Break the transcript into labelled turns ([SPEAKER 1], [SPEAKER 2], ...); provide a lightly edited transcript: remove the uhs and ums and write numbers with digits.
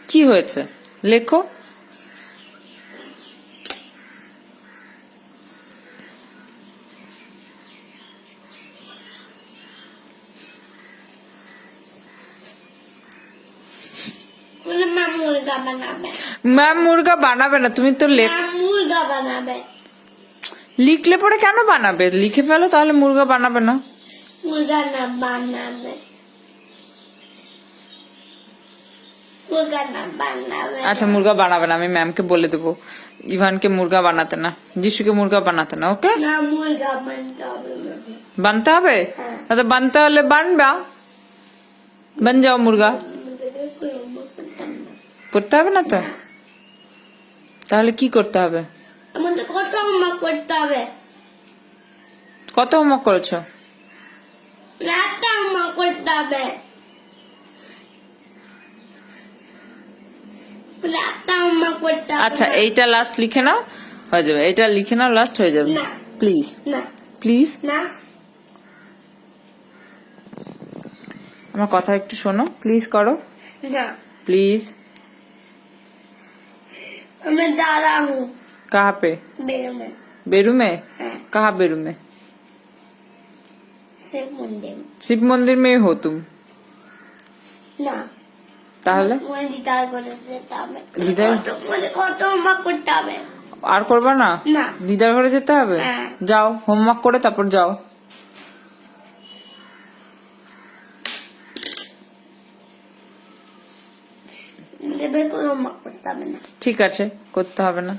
[SPEAKER 1] কি হয়েছে লেখো। ম্যাম মুরগা বানাবে না, তুমি তো
[SPEAKER 2] মুরগা বানাবে।
[SPEAKER 1] লিখলে পরে কেন বানাবে, লিখে ফেলো তাহলে মুরগা বানাবে না।
[SPEAKER 2] মুরগা না বানাবে,
[SPEAKER 1] আচ্ছা মুরগা বানাবে না, আমি ম্যামকে বলে দেবো ইভানকে মুরগা বানাতে না, যিশুকে মুরগা বানাতে না। ওকে
[SPEAKER 2] না, মুরগা
[SPEAKER 1] বানতে হবে। আচ্ছা বানতে হলে বানবা, বান যাও মুরগা। পড়তে হবে না তো, তাহলে কি করতে হবে?
[SPEAKER 2] আমাদের কত হোমওয়ার্ক করতে হবে?
[SPEAKER 1] কত হোমওয়ার্ক করেছো?
[SPEAKER 2] রাতটা হোমওয়ার্ক করতে হবে, রাতটা হোমওয়ার্ক করতে হবে।
[SPEAKER 1] আচ্ছা এইটা লাস্ট লিখে নাও, হয়ে যাবে। এইটা লিখে নাও, লাস্ট হয়ে যাবে।
[SPEAKER 2] না
[SPEAKER 1] প্লিজ
[SPEAKER 2] না
[SPEAKER 1] প্লিজ
[SPEAKER 2] না,
[SPEAKER 1] আমার কথা একটু শোনো, প্লিজ করো
[SPEAKER 2] না।
[SPEAKER 1] प्लीज।
[SPEAKER 2] मैं जा रहा हूँ।
[SPEAKER 1] कहाँ पे?
[SPEAKER 2] बेरू में।
[SPEAKER 1] बेरू में?
[SPEAKER 2] हाँ।
[SPEAKER 1] कहाँ बेरू में?
[SPEAKER 2] शिव मंदिर।
[SPEAKER 1] शिव मंदिर में हो तुम?
[SPEAKER 2] না
[SPEAKER 1] তাহলে
[SPEAKER 2] মানে দিদার করে যেতে হবে।
[SPEAKER 1] দিদার
[SPEAKER 2] মানে কত হোমওয়ার্ক করতে হবে।
[SPEAKER 1] আর করবা না?
[SPEAKER 2] না।
[SPEAKER 1] দিদার ঘরে যেতে হবে?
[SPEAKER 2] হ্যাঁ।
[SPEAKER 1] যাও হোমওয়ার্ক করে তারপর যাও।
[SPEAKER 2] দেবে কোনো হোমওয়ার্ক করতে হবে না।
[SPEAKER 1] ঠিক আছে, করতে হবে না।